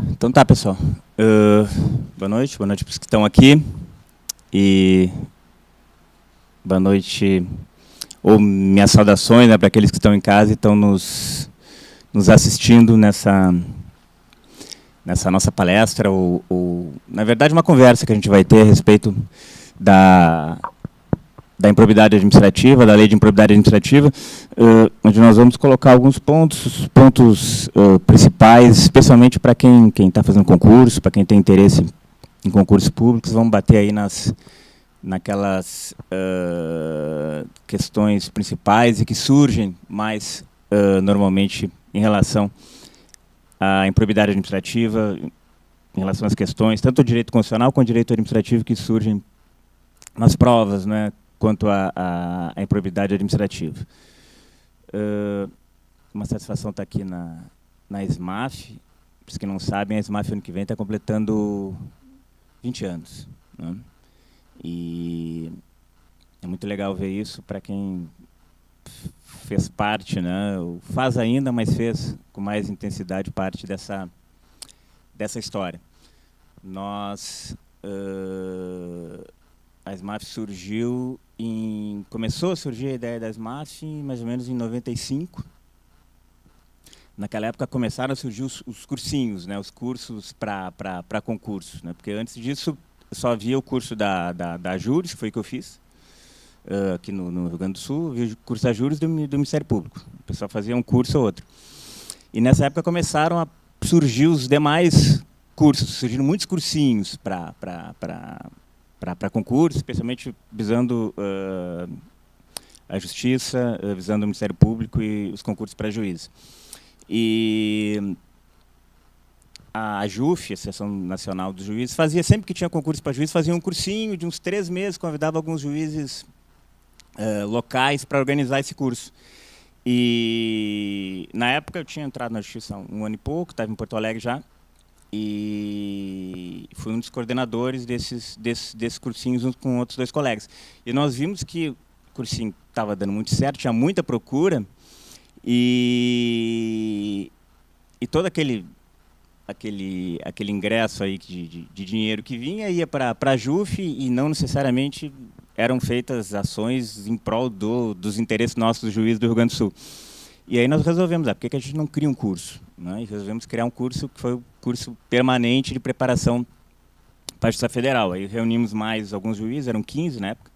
Então tá, pessoal. Boa noite para os que estão aqui. E boa noite, ou minhas saudações, né, para aqueles que estão em casa e estão nos assistindo nessa nossa palestra, ou, na verdade, uma conversa que a gente vai ter a respeito da improbidade administrativa, da lei de improbidade administrativa, onde nós vamos colocar alguns pontos principais, especialmente para quem está fazendo concurso, para quem tem interesse em concursos públicos. Vamos bater aí naquelas questões principais e que surgem mais normalmente em relação à improbidade administrativa, em relação às questões, tanto o direito constitucional quanto o direito administrativo, que surgem nas provas, né, quanto à improbidade administrativa. Uma satisfação estar aqui na SMAF. Para os que não sabem, a SMAF ano que vem está completando 20 anos. Né? E é muito legal ver isso para quem fez parte, né, faz ainda, mas fez com mais intensidade parte dessa história. A SMAF começou a surgir a ideia da SMAF mais ou menos em 95. Naquela época começaram a surgir os cursinhos, né, os cursos para concurso, né, porque antes disso só havia o curso da Juris, que foi o que eu fiz, aqui no Rio Grande do Sul, havia o curso da Juris do Ministério Público. O pessoal fazia um curso ou outro. E nessa época começaram a surgir os demais cursos, surgiram muitos cursinhos para concurso, especialmente visando a Justiça, visando o Ministério Público e os concursos para juízes. E a JUF, a Associação Nacional dos Juízes, fazia, sempre que tinha concurso para juízes, fazia um cursinho de uns 3 meses, convidava alguns juízes locais para organizar esse curso. E na época eu tinha entrado na Justiça há um ano e pouco, estava em Porto Alegre já, e fui um dos coordenadores desses cursinhos junto com outros 2 colegas. E nós vimos que o cursinho estava dando muito certo, tinha muita procura, e todo aquele ingresso aí de dinheiro que vinha ia para a JUF, e não necessariamente eram feitas ações em prol dos interesses nossos do juiz do Rio Grande do Sul. E aí nós resolvemos, por que a gente não cria um curso? Né? E resolvemos criar um curso que foi o curso permanente de preparação para a Justiça Federal. Aí reunimos mais alguns juízes, eram 15 na época,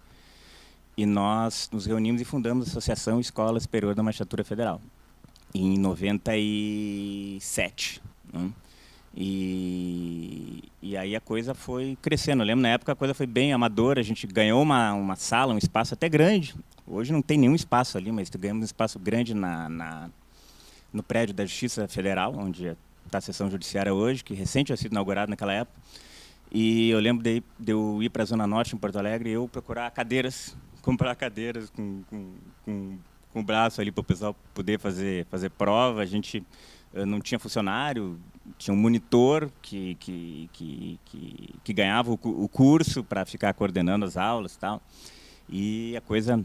e nós nos reunimos e fundamos a Associação Escola Superior da Magistratura Federal, em 97. Né? E aí a coisa foi crescendo. Eu lembro, na época, a coisa foi bem amadora, a gente ganhou uma sala, um espaço até grande. Hoje não tem nenhum espaço ali, mas ganhamos um espaço grande no prédio da Justiça Federal, onde está a seção judiciária hoje, que recente tinha sido inaugurado naquela época. E eu lembro de eu ir para a Zona Norte, em Porto Alegre, e eu procurar cadeiras, comprar cadeiras com o braço ali para o pessoal poder fazer prova. A gente não tinha funcionário, tinha um monitor que ganhava o curso para ficar coordenando as aulas e tal. E a coisa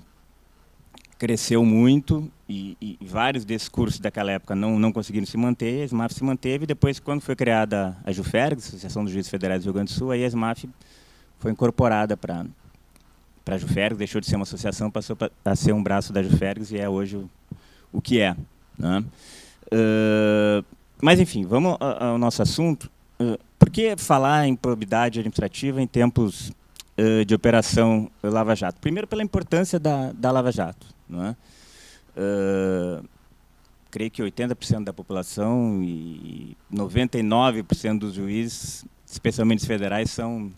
cresceu muito, e vários desses cursos daquela época não conseguiram se manter. A SMAF se manteve, e depois, quando foi criada a JUFERGS, Associação dos Juízes Federais do Rio Grande do Sul, aí a SMAF foi incorporada para a JUFERGS, deixou de ser uma associação, passou a ser um braço da JUFERGS, e é hoje o que é. Né? Mas, enfim, vamos ao nosso assunto. Por que falar em improbidade administrativa em tempos de operação Lava Jato? Primeiro, pela importância da Lava Jato. Não é? Creio que 80% da população e 99% dos juízes, especialmente os federais, são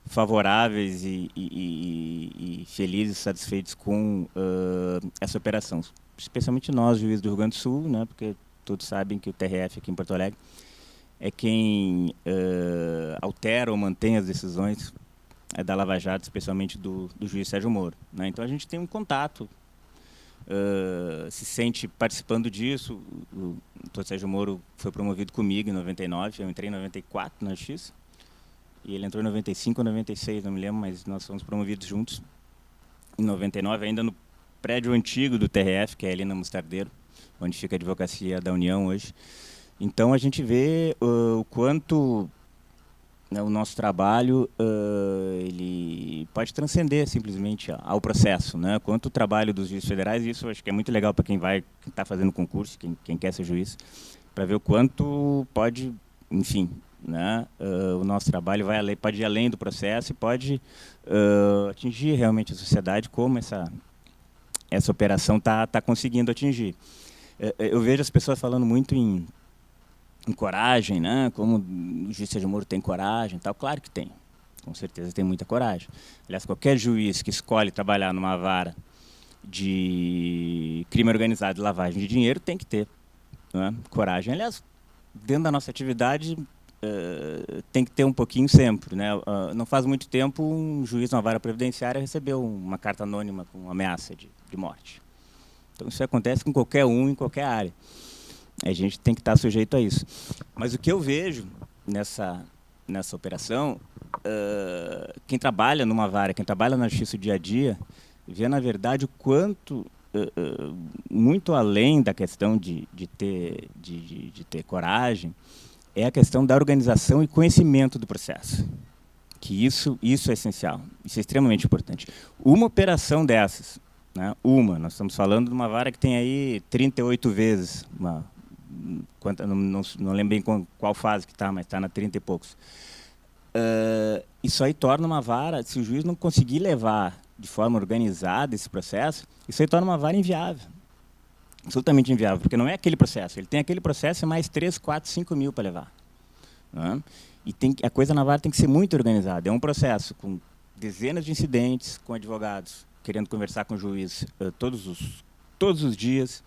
favoráveis e felizes, satisfeitos com essa operação. Especialmente nós, juízes do Rio Grande do Sul, né, porque todos sabem que o TRF aqui em Porto Alegre é quem altera ou mantém as decisões da Lava Jato, especialmente do juiz Sérgio Moro. Né? Então a gente tem um contato, se sente participando disso. O doutor Sérgio Moro foi promovido comigo em 99, eu entrei em 94 na Justiça, e ele entrou em 95 ou 96, não me lembro, mas nós fomos promovidos juntos em 99, ainda no prédio antigo do TRF, que é ali na Mostardeiro, onde fica a Advocacia da União hoje. Então, a gente vê o quanto, né, o nosso trabalho ele pode transcender simplesmente ao processo, né? Quanto o trabalho dos juízes federais, isso eu acho que é muito legal para quem está fazendo concurso, quem quer ser juiz, para ver o quanto pode, enfim, né, o nosso trabalho pode ir além do processo e pode atingir realmente a sociedade como essa operação está conseguindo atingir. Eu vejo as pessoas falando muito em coragem, né? Como o juiz Sérgio Moro tem coragem, tal. Claro que tem, com certeza tem muita coragem. Aliás, qualquer juiz que escolhe trabalhar numa vara de crime organizado e lavagem de dinheiro tem que ter, né, coragem. Aliás, dentro da nossa atividade tem que ter um pouquinho sempre, né? Não faz muito tempo um juiz na vara previdenciária recebeu uma carta anônima com ameaça de morte. Então isso acontece com qualquer um em qualquer área. A gente tem que estar sujeito a isso. Mas o que eu vejo nessa operação, quem trabalha numa vara, quem trabalha na justiça do dia a dia, vê, na verdade, o quanto, muito além da questão de ter coragem, é a questão da organização e conhecimento do processo. Que isso é essencial, isso é extremamente importante. Uma operação dessas, né, nós estamos falando de uma vara que tem aí 38 vezes, não lembro bem qual fase que está, mas está na 30 e poucos. Isso aí torna uma vara, se o juiz não conseguir levar de forma organizada esse processo, isso aí torna uma vara inviável. Absolutamente inviável, porque não é aquele processo. Ele tem aquele processo e mais 3, 4, 5 mil para levar. Né? E a coisa na vara tem que ser muito organizada. É um processo com dezenas de incidentes, com advogados querendo conversar com o juiz todos os dias,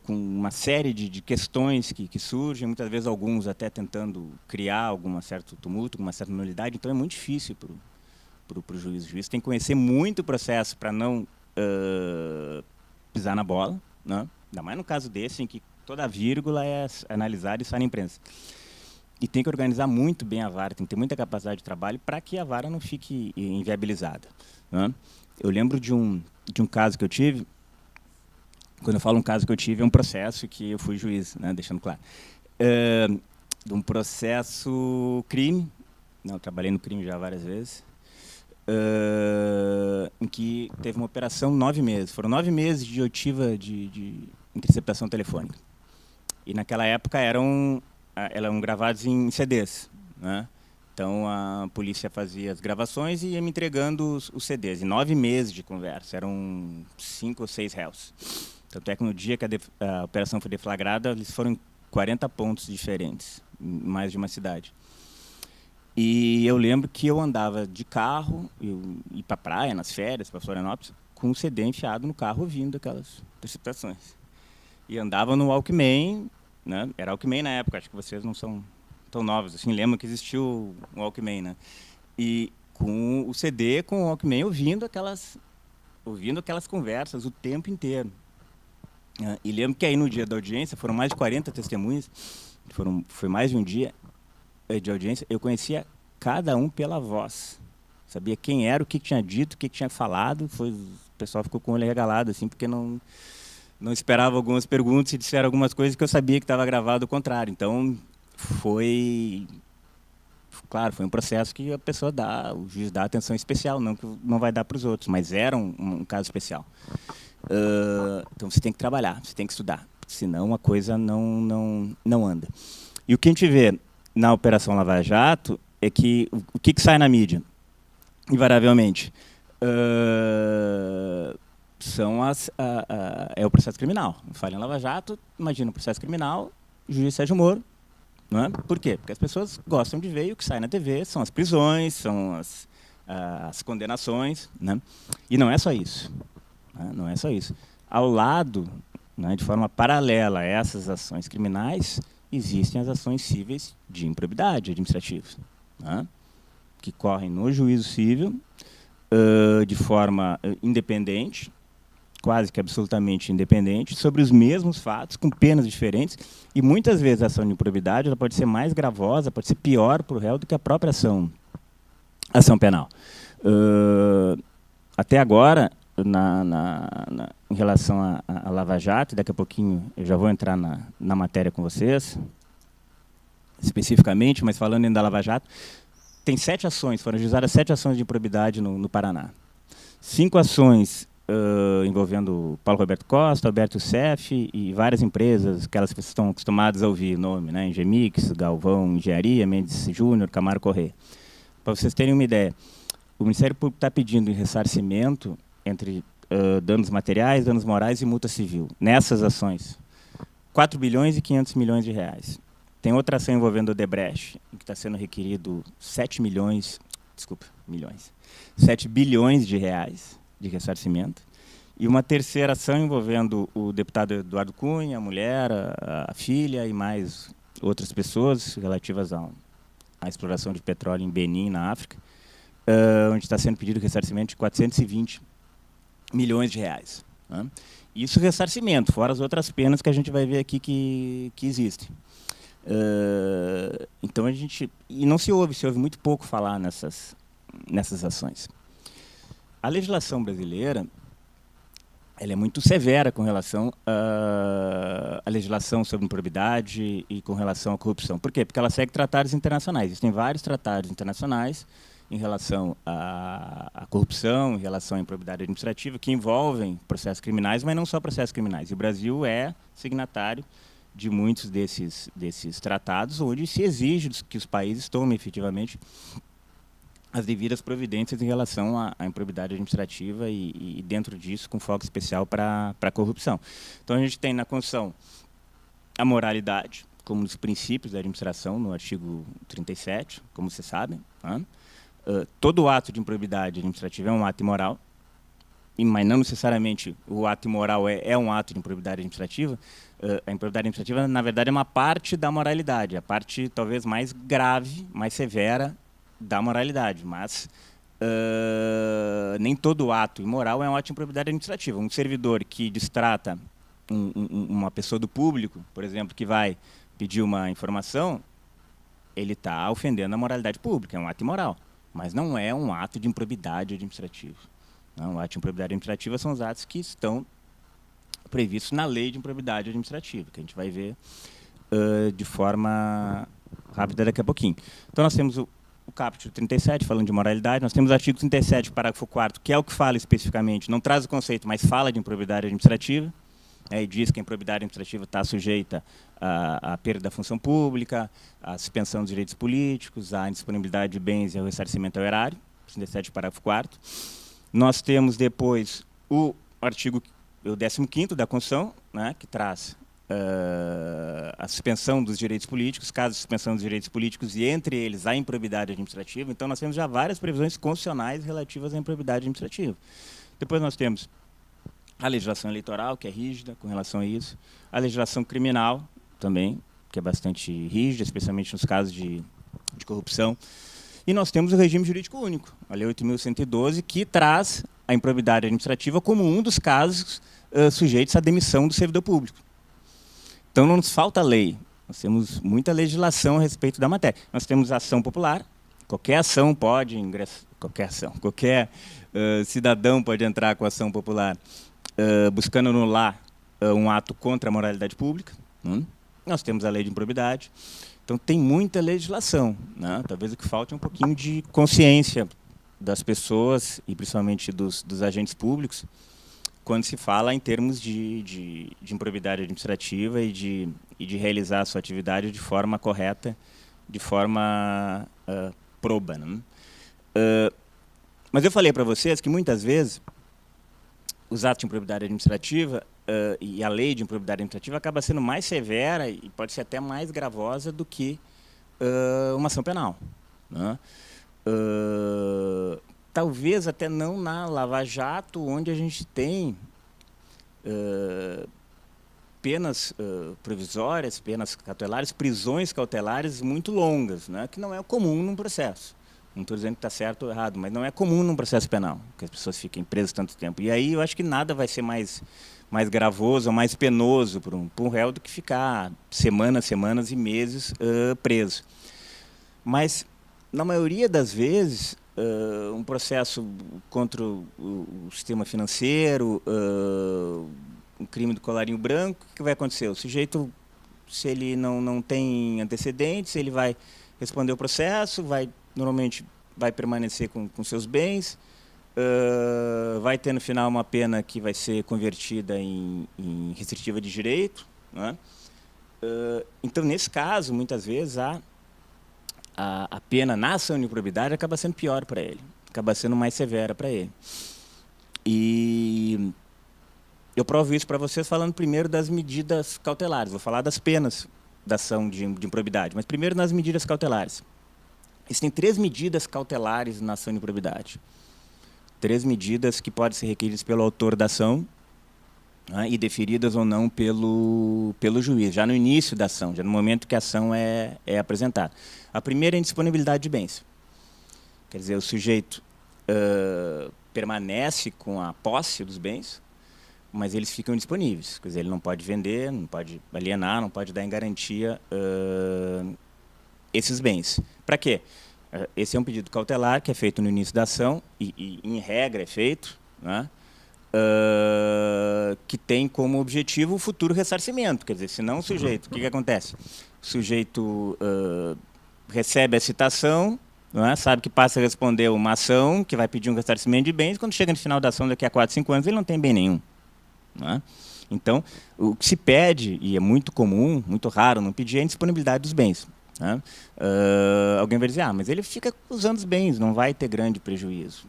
com uma série de questões que surgem, muitas vezes alguns até tentando criar algum certo tumulto, uma certa nulidade. Então é muito difícil para o juiz. O juiz tem que conhecer muito o processo para não pisar na bola, né? Ainda mais no caso desse, em que toda vírgula é analisada e sai na imprensa. E tem que organizar muito bem a vara, tem que ter muita capacidade de trabalho para que a vara não fique inviabilizada, né? Eu lembro de um caso que eu tive. Quando eu falo um caso que eu tive, é um processo que eu fui juiz, né, deixando claro. De um processo crime, eu trabalhei no crime já várias vezes, em que teve uma operação 9 meses. Foram 9 meses de oitiva de interceptação telefônica. E naquela época eram gravados em CDs, né? Então a polícia fazia as gravações e ia me entregando os CDs. E 9 meses de conversa, eram 5 ou 6 réus. Tanto é que no dia que a operação foi deflagrada, eles foram em 40 pontos diferentes, em mais de uma cidade. E eu lembro que eu andava de carro, ia para a praia, nas férias, para Florianópolis, com um CD enfiado no carro, ouvindo aquelas interceptações. E andava no Walkman, né? Era Walkman na época, acho que vocês não são tão novos, assim, lembram que existiu um Walkman, né? E com o CD, com o Walkman, ouvindo aquelas conversas o tempo inteiro. E lembro que aí no dia da audiência, foram mais de 40 testemunhas, foi mais de um dia de audiência, eu conhecia cada um pela voz. Sabia quem era, o que tinha dito, o que tinha falado. O pessoal ficou com o olho regalado, assim, porque não esperava algumas perguntas e disseram algumas coisas que eu sabia que estava gravado ao contrário. Então, foi um processo que o juiz dá atenção especial, não que não vai dar para os outros, mas era um caso especial. Então você tem que trabalhar, você tem que estudar, senão a coisa não anda. E o que a gente vê na Operação Lava Jato é que o que sai na mídia, invariavelmente, é o processo criminal. Fala em Lava Jato, imagina o processo criminal, o juiz Sérgio Moro. Não é? Por quê? Porque as pessoas gostam de ver, e o que sai na TV são as prisões, são as condenações, né? E não é só isso. Não é só isso. Ao lado, né, de forma paralela a essas ações criminais, existem as ações cíveis de improbidade administrativa, né, que correm no juízo civil de forma independente, quase que absolutamente independente, sobre os mesmos fatos, com penas diferentes, e muitas vezes a ação de improbidade ela pode ser mais gravosa, pode ser pior para o réu do que a própria ação penal. Até agora, em relação à Lava Jato, e daqui a pouquinho eu já vou entrar na matéria com vocês, especificamente, mas falando ainda da Lava Jato, tem 7 ações, foram ajuizadas 7 ações de improbidade no Paraná. 5 ações envolvendo Paulo Roberto Costa, Alberto Sef e várias empresas, aquelas que vocês estão acostumados a ouvir nome, né? Engemix, Galvão Engenharia, Mendes Júnior, Camargo Corrêa. Para vocês terem uma ideia, o Ministério Público está pedindo em ressarcimento entre danos materiais, danos morais e multa civil, nessas ações, 4 bilhões e 500 milhões de reais. Tem outra ação envolvendo o Odebrecht, em que está sendo requerido 7 bilhões de reais de ressarcimento. E uma terceira ação envolvendo o deputado Eduardo Cunha, a mulher, a filha e mais outras pessoas relativas à exploração de petróleo em Benin, na África, onde está sendo pedido ressarcimento de 420 milhões de reais. Né? Isso ressarcimento, fora as outras penas que a gente vai ver aqui que existem. Então a gente... E não se ouve muito pouco falar nessas ações. A legislação brasileira ela é muito severa com relação à legislação sobre improbidade e com relação à corrupção. Por quê? Porque ela segue tratados internacionais. Existem vários tratados internacionais em relação à corrupção, em relação à improbidade administrativa, que envolvem processos criminais, mas não só processos criminais. E o Brasil é signatário de muitos desses tratados, onde se exige que os países tomem efetivamente as devidas providências em relação à improbidade administrativa e dentro disso, com foco especial para a corrupção. Então, a gente tem na Constituição a moralidade como um dos princípios da administração, no artigo 37, como vocês sabem. Né? Todo ato de improbidade administrativa é um ato imoral, mas não necessariamente o ato imoral é um ato de improbidade administrativa. A improbidade administrativa, na verdade, é uma parte da moralidade, a parte talvez mais grave, mais severa da moralidade, mas nem todo ato imoral é um ato de improbidade administrativa. Um servidor que distrata uma pessoa do público, por exemplo, que vai pedir uma informação, ele está ofendendo a moralidade pública, é um ato imoral, mas não é um ato de improbidade administrativa. Não, o ato de improbidade administrativa são os atos que estão previstos na lei de improbidade administrativa, que a gente vai ver de forma rápida daqui a pouquinho. Então, nós temos o capítulo 37, falando de moralidade. Nós temos o artigo 37, parágrafo 4º, que é o que fala especificamente, não traz o conceito, mas fala de improbidade administrativa, e diz que a improbidade administrativa está sujeita à perda da função pública, à suspensão dos direitos políticos, à indisponibilidade de bens e ao ressarcimento ao erário, 37, parágrafo 4º. Nós temos depois o artigo, o 15º da Constituição, né, que traz a suspensão dos direitos políticos, caso de suspensão dos direitos políticos, e entre eles a improbidade administrativa. Então, nós temos já várias previsões constitucionais relativas à improbidade administrativa. Depois nós temos a legislação eleitoral, que é rígida com relação a isso, a legislação criminal também, que é bastante rígida, especialmente nos casos de corrupção. E nós temos o regime jurídico único, a Lei 8.112, que traz a improbidade administrativa como um dos casos sujeitos à demissão do servidor público. Então, não nos falta lei, nós temos muita legislação a respeito da matéria. Nós temos a ação popular, qualquer ação pode ingressar, qualquer cidadão pode entrar com a ação popular buscando anular um ato contra a moralidade pública. Nós temos a lei de improbidade. Então, tem muita legislação, né? Talvez o que falte é um pouquinho de consciência das pessoas, e principalmente dos agentes públicos, quando se fala em termos de improbidade administrativa e de realizar a sua atividade de forma correta, de forma proba. Né? Mas eu falei para vocês que, muitas vezes, os atos de improbidade administrativa e a lei de improbidade administrativa acaba sendo mais severa e pode ser até mais gravosa do que uma ação penal. Né? Talvez até não na Lava Jato, onde a gente tem penas provisórias, penas cautelares, prisões cautelares muito longas, né? Que não é comum num processo. Não estou dizendo que está certo ou errado, mas não é comum num processo penal, que as pessoas fiquem presas tanto tempo. E aí eu acho que nada vai ser mais gravoso ou mais penoso para um réu do que ficar semanas e meses preso. Mas Na maioria das vezes, um processo contra o sistema financeiro, um crime do colarinho branco, o que vai acontecer? O sujeito, se ele não tem antecedentes, ele vai responder o processo, normalmente vai permanecer com seus bens, vai ter no final uma pena que vai ser convertida em restritiva de direito, né? Então, nesse caso, muitas vezes, a pena na ação de improbidade acaba sendo pior para ele, acaba sendo mais severa para ele. E eu provo isso para vocês falando primeiro das medidas cautelares. Vou falar das penas da ação de improbidade, mas primeiro nas medidas cautelares. Existem 3 medidas cautelares na ação de improbidade. 3 medidas que podem ser requeridas pelo autor da ação, né, e deferidas ou não pelo juiz, já no início da ação, já no momento que a ação é apresentada. A primeira é a indisponibilidade de bens. Quer dizer, o sujeito permanece com a posse dos bens, mas eles ficam disponíveis. Quer dizer, ele não pode vender, não pode alienar, não pode dar em garantia esses bens. Para quê? Esse é um pedido cautelar que é feito no início da ação, e em regra é feito, né, que tem como objetivo o futuro ressarcimento. Quer dizer, senão o sujeito, o que acontece? O sujeito recebe a citação, não é? Sabe que passa a responder uma ação que vai pedir um ressarcimento de bens, quando chega no final da ação, daqui a 4, 5 anos, ele não tem bem nenhum. Não é? Então, o que se pede, e é muito comum, muito raro não pedir, é a indisponibilidade dos bens. Né? Alguém vai dizer, mas ele fica usando os bens, não vai ter grande prejuízo.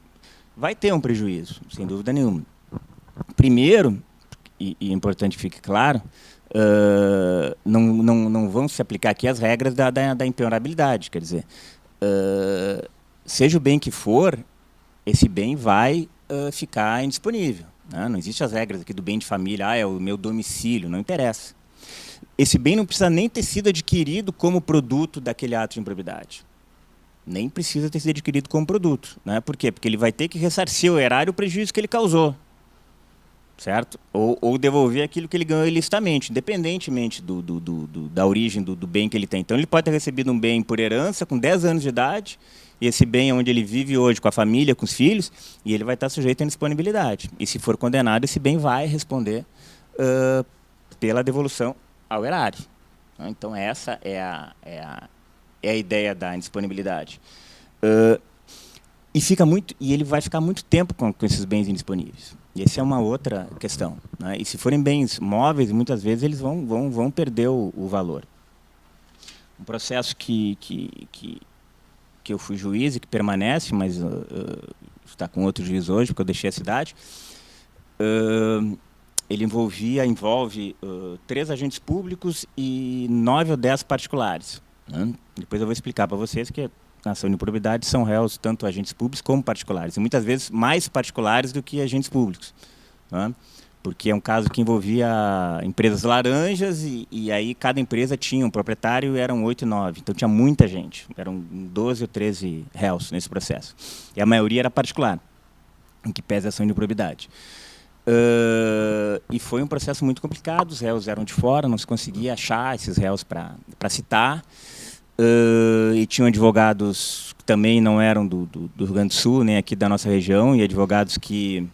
Vai ter um prejuízo, sem dúvida nenhuma. Primeiro, e é importante que fique claro, não vão se aplicar aqui as regras da impenhorabilidade. Quer dizer, seja o bem que for, esse bem vai ficar indisponível. Né? Não existem as regras aqui do bem de família, é o meu domicílio, não interessa. Esse bem não precisa nem ter sido adquirido como produto daquele ato de improbidade. Nem precisa ter sido adquirido como produto. Né? Por quê? Porque ele vai ter que ressarcir ao erário o prejuízo que ele causou. Certo? Ou devolver aquilo que ele ganhou ilicitamente, independentemente da origem do bem que ele tem. Então, ele pode ter recebido um bem por herança com 10 anos de idade, e esse bem é onde ele vive hoje, com a família, com os filhos, e ele vai estar sujeito à indisponibilidade. E, se for condenado, esse bem vai responder pela devolução ao erário. Então, essa é a ideia da indisponibilidade. E ele vai ficar muito tempo com esses bens indisponíveis. E essa é uma outra questão. Né? E se forem bens móveis, muitas vezes eles vão perder o valor. Um processo que eu fui juiz e que permanece, mas está com outro juiz hoje, porque eu deixei a cidade, ele envolve 3 agentes públicos e 9 ou 10 particulares. Né? Depois eu vou explicar para vocês que na ação de improbidade são réus tanto agentes públicos como particulares, e muitas vezes mais particulares do que agentes públicos. Né? Porque é um caso que envolvia empresas laranjas, e aí cada empresa tinha um proprietário, e eram 8 e 9, então tinha muita gente, eram 12 ou 13 réus nesse processo. E a maioria era particular, em que pese a ação de improbidade. E foi um processo muito complicado, os réus eram de fora, não se conseguia achar esses réus para citar, e tinham advogados que também não eram do Rio Grande do Sul, nem aqui da nossa região, e advogados que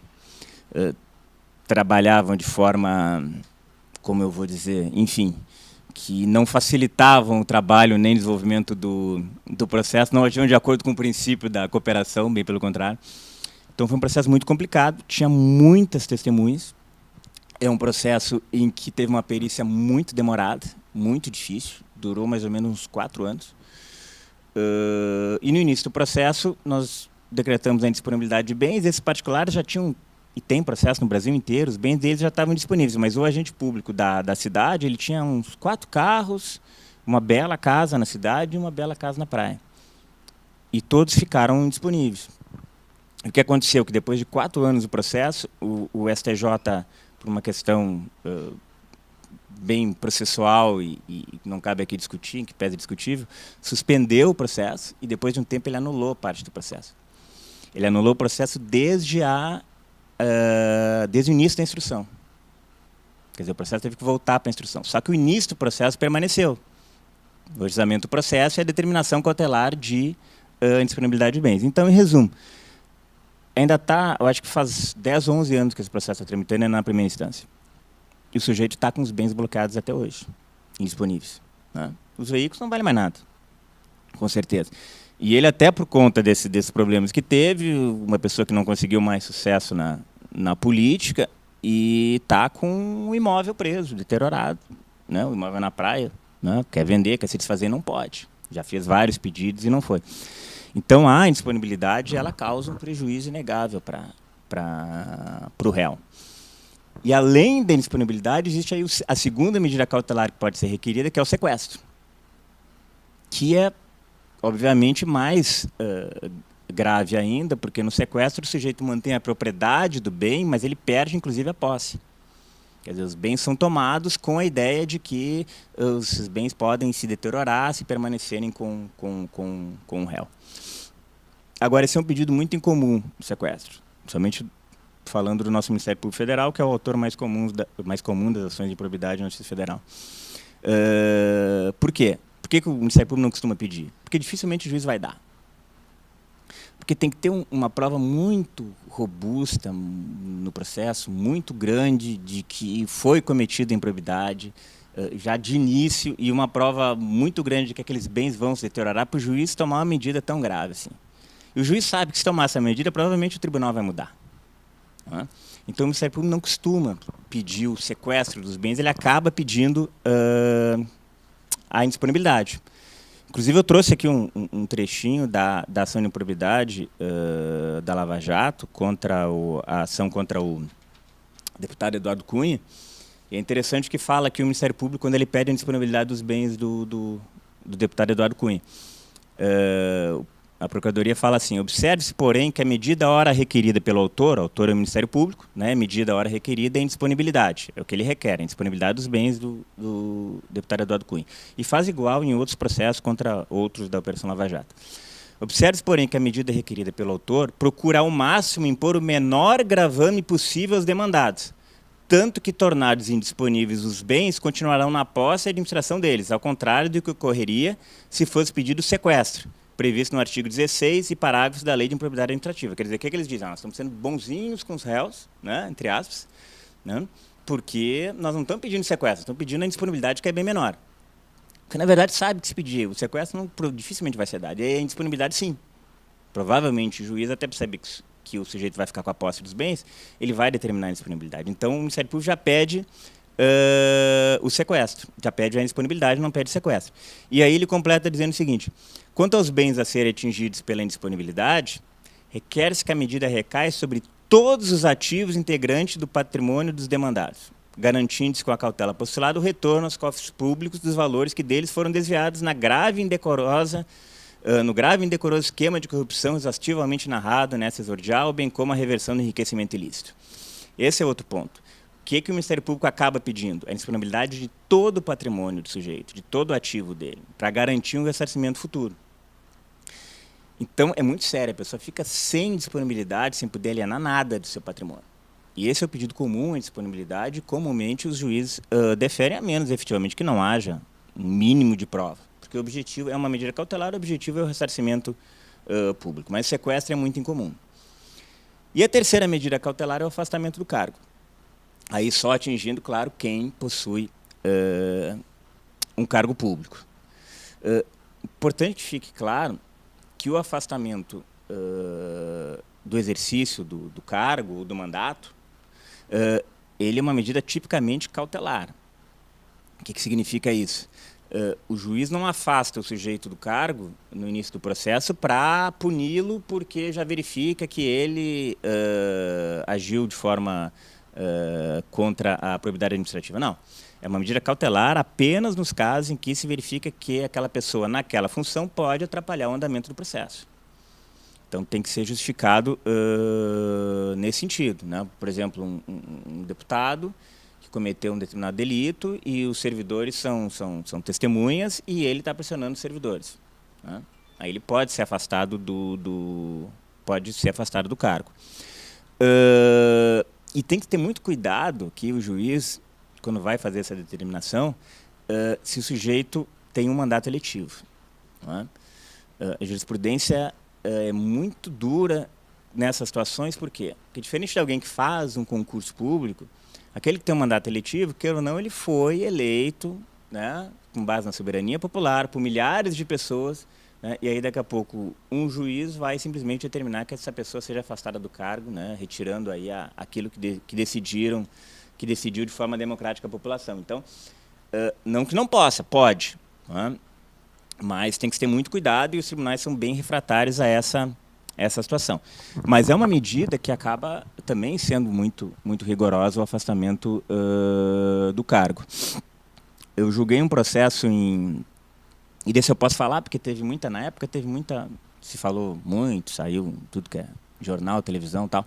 trabalhavam de forma, como eu vou dizer, enfim, que não facilitavam o trabalho nem o desenvolvimento do processo, não agiam de acordo com o princípio da cooperação, bem pelo contrário. Então, foi um processo muito complicado, tinha muitas testemunhas, é um processo em que teve uma perícia muito demorada, muito difícil, durou mais ou menos uns 4 anos. E no início do processo, nós decretamos a indisponibilidade de bens, esses particulares já tinham, e tem processo no Brasil inteiro, os bens deles já estavam disponíveis, mas o agente público da cidade, ele tinha uns 4 carros, uma bela casa na cidade e uma bela casa na praia. E todos ficaram disponíveis. O que aconteceu? Que depois de 4 anos do processo, o STJ, por uma questão bem processual e não cabe aqui discutir, em que pese discutível, suspendeu o processo e depois de um tempo ele anulou parte do processo. Ele anulou o processo desde o início da instrução. Quer dizer, o processo teve que voltar para a instrução. Só que o início do processo permaneceu. O ajuizamento do processo é a determinação cautelar de a indisponibilidade de bens. Então, em resumo, ainda está, eu acho que faz 10 ou 11 anos que esse processo está tramitando na primeira instância. E o sujeito está com os bens bloqueados até hoje, indisponíveis. Né? Os veículos não valem mais nada, com certeza. E ele, até por conta desses problemas que teve, uma pessoa que não conseguiu mais sucesso na política, e está com o imóvel preso, deteriorado. Né? O imóvel na praia, né? Quer vender, quer se desfazer, não pode. Já fez vários pedidos e não foi. Então, a indisponibilidade ela causa um prejuízo inegável para o réu. E, além da indisponibilidade, existe aí a segunda medida cautelar que pode ser requerida, que é o sequestro, que é, obviamente, mais grave ainda, porque no sequestro o sujeito mantém a propriedade do bem, mas ele perde, inclusive, a posse. Quer dizer, os bens são tomados com a ideia de que os bens podem se deteriorar se permanecerem com o réu. Agora, esse é um pedido muito incomum do sequestro, somente falando do nosso Ministério Público Federal, que é o autor mais comum das ações de improbidade na Justiça Federal. Por quê? Por que o Ministério Público não costuma pedir? Porque dificilmente o juiz vai dar. Porque tem que ter uma prova muito robusta no processo, muito grande, de que foi cometida improbidade, já de início, e uma prova muito grande de que aqueles bens vão se deteriorar para o juiz tomar uma medida tão grave assim. E o juiz sabe que, se tomar essa medida, provavelmente o tribunal vai mudar. Né? Então, o Ministério Público não costuma pedir o sequestro dos bens, ele acaba pedindo a indisponibilidade. Inclusive, eu trouxe aqui um trechinho da ação de improbidade da Lava Jato, a ação contra o deputado Eduardo Cunha. E é interessante que fala que o Ministério Público, quando ele pede a indisponibilidade dos bens do deputado Eduardo Cunha, a Procuradoria fala assim: observe-se, porém, que a medida a hora requerida pelo autor é o Ministério Público, né, medida a hora requerida é indisponibilidade, é o que ele requer, a indisponibilidade dos bens do deputado Eduardo Cunha. E faz igual em outros processos contra outros da Operação Lava Jato. Observe-se, porém, que a medida requerida pelo autor procura ao máximo impor o menor gravame possível aos demandados, tanto que, tornados indisponíveis os bens, continuarão na posse e administração deles, ao contrário do que ocorreria se fosse pedido o sequestro, previsto no artigo 16 e parágrafos da Lei de Improbidade Administrativa. Quer dizer, o que eles dizem? Nós estamos sendo bonzinhos com os réus, né, entre aspas, né, porque nós não estamos pedindo sequestro, estamos pedindo a indisponibilidade, que é bem menor. Porque, na verdade, sabe que se pedir o sequestro dificilmente vai ser dado. E a indisponibilidade, sim. Provavelmente o juiz até percebe que o sujeito vai ficar com a posse dos bens, ele vai determinar a indisponibilidade. Então, o Ministério Público já pede o sequestro, já pede a indisponibilidade, não pede sequestro. E aí ele completa dizendo o seguinte: quanto aos bens a serem atingidos pela indisponibilidade, requer-se que a medida recaia sobre todos os ativos integrantes do patrimônio dos demandados, garantindo-se com a cautela postulada o retorno aos cofres públicos dos valores que deles foram desviados no grave e indecoroso esquema de corrupção exaustivamente narrado nessa exordial, bem como a reversão do enriquecimento ilícito. Esse é outro ponto. O que o Ministério Público acaba pedindo? A indisponibilidade de todo o patrimônio do sujeito, de todo o ativo dele, para garantir um ressarcimento futuro. Então, é muito sério, a pessoa fica sem disponibilidade, sem poder alienar nada do seu patrimônio. E esse é o pedido comum, a disponibilidade, comumente os juízes deferem, a menos efetivamente que não haja um mínimo de prova, porque o objetivo é uma medida cautelar, o objetivo é o ressarcimento público, mas sequestro é muito incomum. E a terceira medida cautelar é o afastamento do cargo. Aí só atingindo, claro, quem possui um cargo público. Importante que fique claro que o afastamento do exercício do cargo ou do mandato, ele é uma medida tipicamente cautelar. O que significa isso? O juiz não afasta o sujeito do cargo no início do processo para puni-lo porque já verifica que ele agiu de forma contra a probidade administrativa. Não. É uma medida cautelar apenas nos casos em que se verifica que aquela pessoa, naquela função, pode atrapalhar o andamento do processo. Então, tem que ser justificado nesse sentido. Né? Por exemplo, um deputado que cometeu um determinado delito e os servidores são testemunhas e ele está pressionando os servidores. Né? Aí ele pode ser afastado do cargo. E tem que ter muito cuidado que o juiz, quando vai fazer essa determinação, se o sujeito tem um mandato eletivo. Não é? A jurisprudência é muito dura nessas situações, por quê? Porque diferente de alguém que faz um concurso público, aquele que tem um mandato eletivo, queira ou não, ele foi eleito, né, com base na soberania popular, por milhares de pessoas, né, e aí daqui a pouco um juiz vai simplesmente determinar que essa pessoa seja afastada do cargo, né, retirando aí aquilo que decidiu de forma democrática a população. Então, não que não possa, pode, né, mas tem que ter muito cuidado e os tribunais são bem refratários a essa situação. Mas é uma medida que acaba também sendo muito rigorosa o afastamento do cargo. Eu julguei um processo e desse eu posso falar, porque na época teve muita, se falou muito, saiu tudo que é jornal, televisão e tal.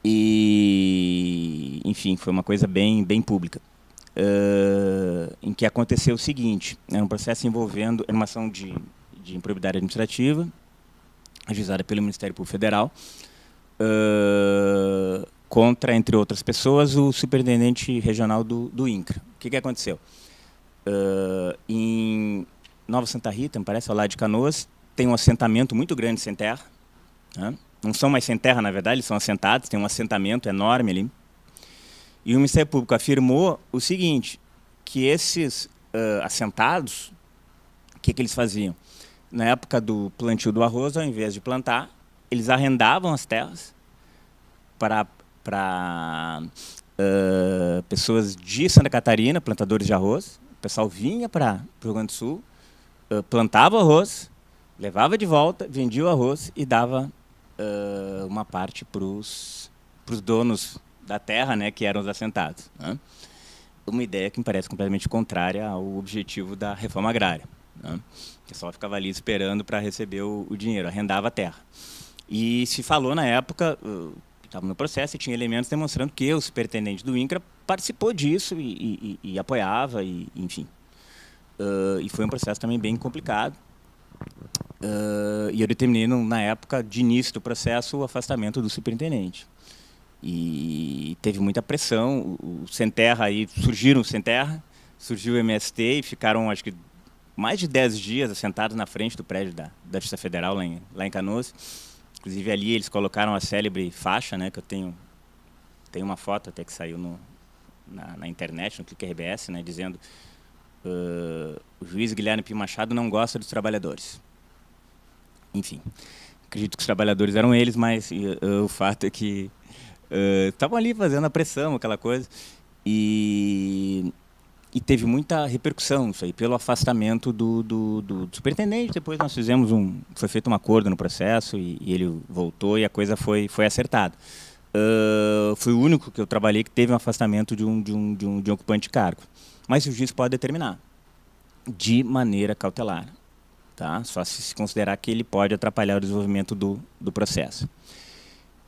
E, enfim, foi uma coisa bem pública. Em que aconteceu o seguinte, era um processo envolvendo uma ação de improbidade administrativa, ajuizada pelo Ministério Público Federal, contra, entre outras pessoas, o superintendente regional do INCRA. O que aconteceu? Em Nova Santa Rita, me parece, ao lado de Canoas, tem um assentamento muito grande sem terra, né? Não são mais sem terra, na verdade, eles são assentados, tem um assentamento enorme ali. E o Ministério Público afirmou o seguinte, que esses assentados, o que eles faziam? Na época do plantio do arroz, ao invés de plantar, eles arrendavam as terras para pessoas de Santa Catarina, plantadores de arroz. O pessoal vinha para o Rio Grande do Sul, plantava o arroz, levava de volta, vendia o arroz e dava uma parte para os donos da terra, né, que eram os assentados, né? Uma ideia que me parece completamente contrária ao objetivo da reforma agrária, né? O pessoal ficava ali esperando para receber o dinheiro, arrendava a terra. E se falou na época, estava no processo e tinha elementos demonstrando que o superintendente do INCRA participou disso e apoiava, enfim. E foi um processo também bem complicado. E eu determinei, na época, de início do processo, o afastamento do superintendente. E teve muita pressão, o Sem Terra, aí surgiram o Sem Terra, surgiu o MST e ficaram, acho que, mais de 10 dias assentados na frente do prédio da Justiça Federal, lá em Canoas. Inclusive, ali eles colocaram a célebre faixa, né, que eu tenho uma foto até que saiu na internet, no Clique RBS, né, dizendo o juiz Guilherme Pio Machado não gosta dos trabalhadores. Enfim, acredito que os trabalhadores eram eles, mas o fato é que estavam ali fazendo a pressão, aquela coisa, e teve muita repercussão isso aí, pelo afastamento do superintendente. Depois nós foi feito um acordo no processo e ele voltou e a coisa foi acertada. Fui o único que eu trabalhei que teve um afastamento de um ocupante de cargo. Mas o juiz pode determinar de maneira cautelar, tá? Só se considerar que ele pode atrapalhar o desenvolvimento do processo.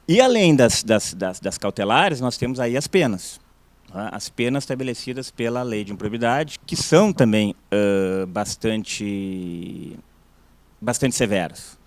E além das cautelares, nós temos aí as penas. Tá? As penas estabelecidas pela lei de improbidade, que são também bastante severas.